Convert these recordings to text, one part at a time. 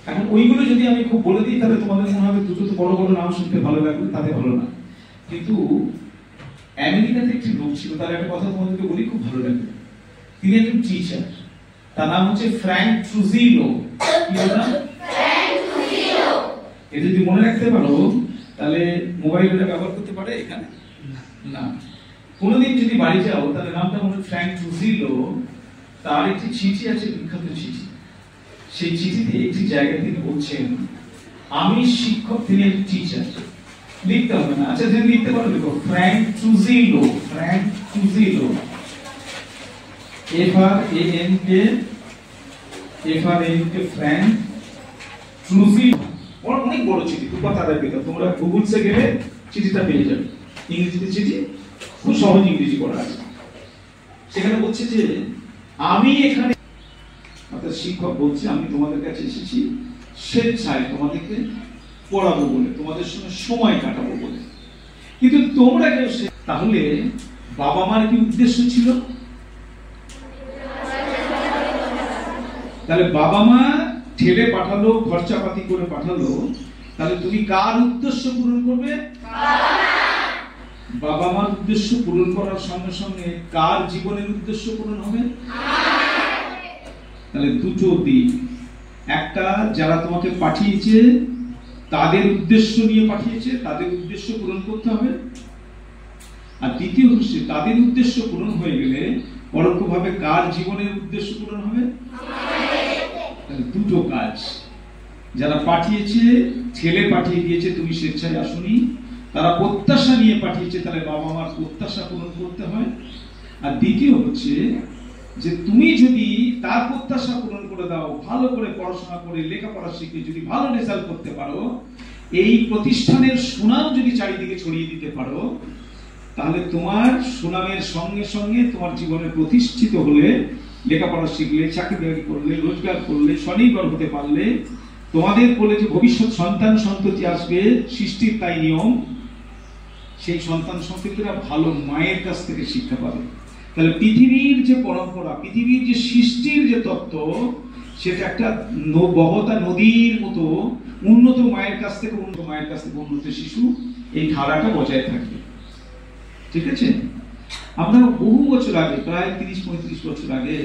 এখন ওইগুলো যদি আমি খুব বলে দিই তাহলে তোমাদের মনে হবে দুটো তো বড় বড় নাম শুনতে ভালো লাগবে, তাতে ভালো না। কিন্তু আমেরিকাতে একটি লোক ছিল, তার একটা কথা তোমাদেরকে বলি, খুব ভালো লাগবে। তিনি একজন টিচার, তার নাম হচ্ছে ফ্র্যাঙ্ক ট্রুজিলো। কি নাম? এটা যদি মনে রাখতে পারো তাহলে মোবাইলটা ব্যবহার করতে পারে এখানে না। কোনোদিন যদি বাড়ি যাও তাহলে নামটা মনে ফ্র্যাঙ্ক ট্রুজিলো। তার একটি চিঠি আছে, বিখ্যাত চিঠি। সেই চিঠিতে একটি জায়গায় তিনি বলছেন, আমি শিক্ষক, তিনি একজন টিচার। লিখতে হবে না, আচ্ছা যদি লিখতে পারো লিখো, Frank Trujillo. Frank Trujillo, FRANK Frank Trujillo. অনেক বড় চিঠি, খুব তাড়াতাড়ি পেতে, তোমরা গুগলসে গেলে চিঠিটা পেয়ে যাবে। ইংরেজিতে চিঠি, খুব সহজ ইংরেজি পড়া আছে। সেখানে বলছে যে আমি এখানে, অর্থাৎ শিক্ষক বলছে, আমি তোমাদের কাছে এসেছি স্বেচ্ছায় তোমাদেরকে পড়াবো বলে, তোমাদের সঙ্গে সময় কাটাবো বলে, কিন্তু তোমরা কেউ। তাহলে বাবা মার কি উদ্দেশ্য ছিল? তাহলে বাবা মা ঠেলে পাঠালো, খরচাপাতি করে পাঠালো, তাহলে তুমি কার উদ্দেশ্য পূরণ করবে? বাবা মার উদ্দেশ্য পূরণ করার সঙ্গে সঙ্গে কার জীবনের উদ্দেশ্য পূরণ হবে? তাহলে দুটো দিক, একটা যারা তোমাকে পাঠিয়েছে তাদের উদ্দেশ্য নিয়ে পাঠিয়েছে, তাদের উদ্দেশ্য পূরণ করতে হবে। আর দ্বিতীয় হচ্ছে তাদের উদ্দেশ্য পূরণ হয়ে গেলে পরোক্ষভাবে কার জীবনের উদ্দেশ্য পূরণ হবে? তাহলে দুটো কাজ। যারা পাঠিয়েছে, ছেলে পাঠিয়ে দিয়েছে, তুমি স্বেচ্ছায় আসনি, তারা প্রত্যাশা নিয়ে পাঠিয়েছে, তাহলে বাবা মার প্রত্যাশা পূরণ করতে হয়। আর দ্বিতীয় হচ্ছে যে তুমি যদি তার প্রত্যাশা পূরণ করে দাও, ভালো করে পড়াশোনা করে লেখাপড়া শিখে যদি ভালো রেজাল্ট করতে পারো, এই প্রতিষ্ঠানের সুনাম যদি চারিদিকে ছড়িয়ে দিতে পারো, তাহলে তোমার সুনামের সঙ্গে সঙ্গে তোমার জীবনে প্রতিষ্ঠিত হলে, লেখাপড়া শিখলে, চাকরি বাকরি করলে, রোজগার করলে, স্বনির্ভর হতে পারলে, তোমাদের বলে যে ভবিষ্যৎ সন্তান সন্ততি আসবে, সৃষ্টির তাই নিয়ম, সেই সন্তান সন্ততিরা ভালো মায়ের কাছ থেকে শিক্ষা পাবে। তাহলে পৃথিবীর যে পরম্পরা, পৃথিবীর যে সৃষ্টির যে তত্ত্ব, সেটা একটা বহতা নদীর মতো, উন্নত মায়ের কাছ থেকে উন্নত শিশু, এই ধারাটা বজায় থাকবে। ঠিক আছে? আমরা বহু বছর আগে, প্রায় 30-35 বছর আগে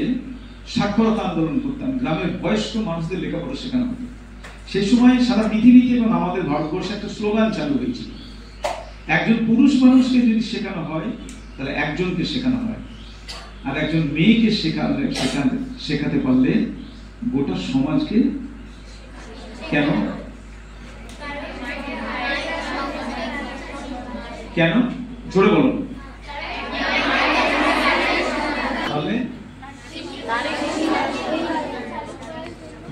সাক্ষরতা আন্দোলন করতাম, গ্রামের বয়স্ক মানুষদের লেখাপড়া শেখানো হতো। সেই সময় সারা পৃথিবীতে এবং আমাদের ভারতবর্ষে একটা স্লোগান চালু হয়েছিল, একজন পুরুষ মানুষকে যদি শেখানো হয় তাহলে একজনকে শেখানো হয়, আর একজন মেয়েকে শেখাতে পারলে গোটা সমাজকে। কেন? কেন? জোরে বলুন। তাহলে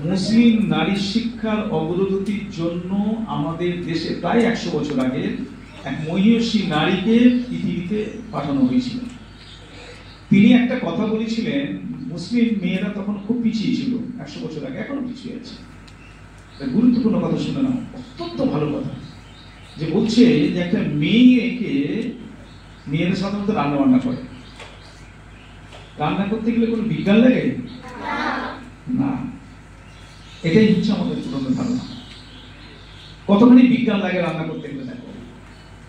মুসলিম নারী শিক্ষার অগ্রগতির জন্য আমাদের দেশে প্রায় 100 বছর আগে এক মহিয়সী নারীকে পৃথিবীতে পাঠানো হয়েছিল। তিনি একটা কথা বলেছিলেন, মুসলিম মেয়েরা তখন খুব পিছিয়ে ছিল 100 বছর আগে, এখনো পিছিয়ে আছে। গুরুত্বপূর্ণ কথা শুনে নাও, অত্যন্ত ভালো কথা। যে বলছে যে একটা মেয়েরা সাধারণত রান্না বান্না করে। রান্না করতে গেলে কোনো বিজ্ঞান লাগে না, এটাই হচ্ছে আমাদের পুরনো ধারণা। কতখানি বিজ্ঞান লাগে রান্না করতে গেলে? দেখো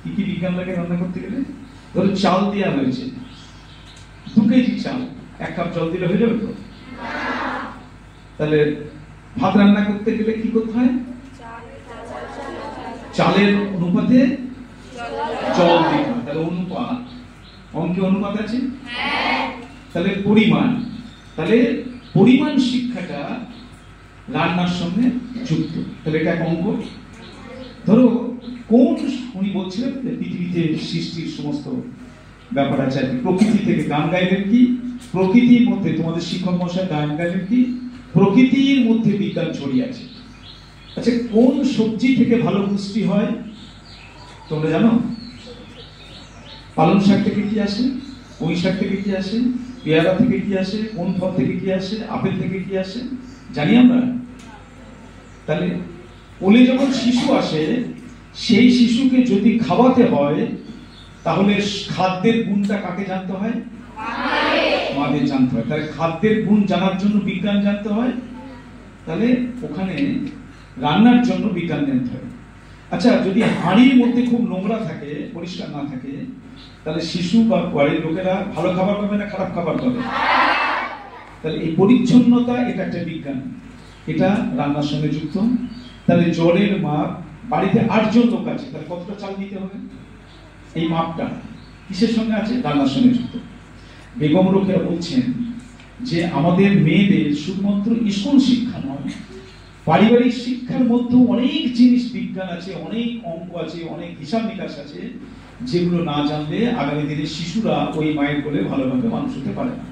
কি কি বিজ্ঞান লাগে রান্না করতে গেলে। ধরো চাল দেওয়া হয়েছে, 2 কেজি চাল, 1 কাপ জল দিলে হয়ে যাবে তো? তাহলে ভাত রান্না করতে গেলে কি করতে হয়? চালের অনুপাতে জল দিতে হয়। তাহলে অনুপাত, অঙ্কে অনুপাত আছে। তাহলে পরিমাণ, তাহলে পরিমাণ শিক্ষাটা রান্নার সঙ্গে যুক্ত। তাহলে এটা এক অঙ্ক। ধরো উনি বলছিলেন যে পৃথিবীতে সৃষ্টির সমস্ত ব্যাপার আছে। প্রকৃতি থেকে গান গাইলেন কি? প্রকৃতির মধ্যে তোমাদের শিক্ষক মশাই গান গাইলেন কি? প্রকৃতির মধ্যে বিজ্ঞান ছড়িয়ে আছে। আচ্ছা, কোন সবজি থেকে ভালো পুষ্টি হয় তোমরা জানো? পালং শাক থেকে কি আসে? পুঁই শাক থেকে কি আসে? পেয়ারা থেকে কি আসে? কোন ফল থেকে কি আসে? আপেল থেকে কি আসে? জানি আমরা। তাহলে কোলে যখন শিশু আসে, সেই শিশুকে যদি খাওয়াতে হয় তাহলে খাদ্যের গুণটা কাকে জানতে হয়? মাদের জানতে হয়। তাহলে খাদ্যের গুণ জানার জন্য বিজ্ঞান জানতে হয়। তাহলে ওখানে রান্নার জন্য বিজ্ঞান জানতে হবে। আচ্ছা, যদি হাঁড়ির মধ্যে খুব নোংরা থাকে, পরিষ্কার না থাকে, তাহলে শিশু বা বাড়ির লোকেরা ভালো খাবার পাবে না খারাপ খাবার পাবে? তাহলে এই পরিচ্ছন্নতা এটা একটা বিজ্ঞান, এটা রান্নার সঙ্গে যুক্ত। তাহলে জলের মাপ, বাড়িতে 8 জন লোক আছে, তাহলে কতটা চাল দিতে হবে? এই মাপটা কিসের সঙ্গে আছে? রান্নার সঙ্গে যুক্ত। বেগম রোকেয়া বলছেন যে আমাদের মেয়েদের শুধুমাত্র স্কুল শিক্ষা নয়, পারিবারিক শিক্ষার মধ্যে অনেক জিনিস বিজ্ঞান আছে, অনেক অঙ্ক আছে, অনেক হিসাব নিকাশ আছে, যেগুলো না জানলে আগামী দিনে শিশুরা ওই মায়ের কোলে ভালোভাবে মানুষ হতে পারে না।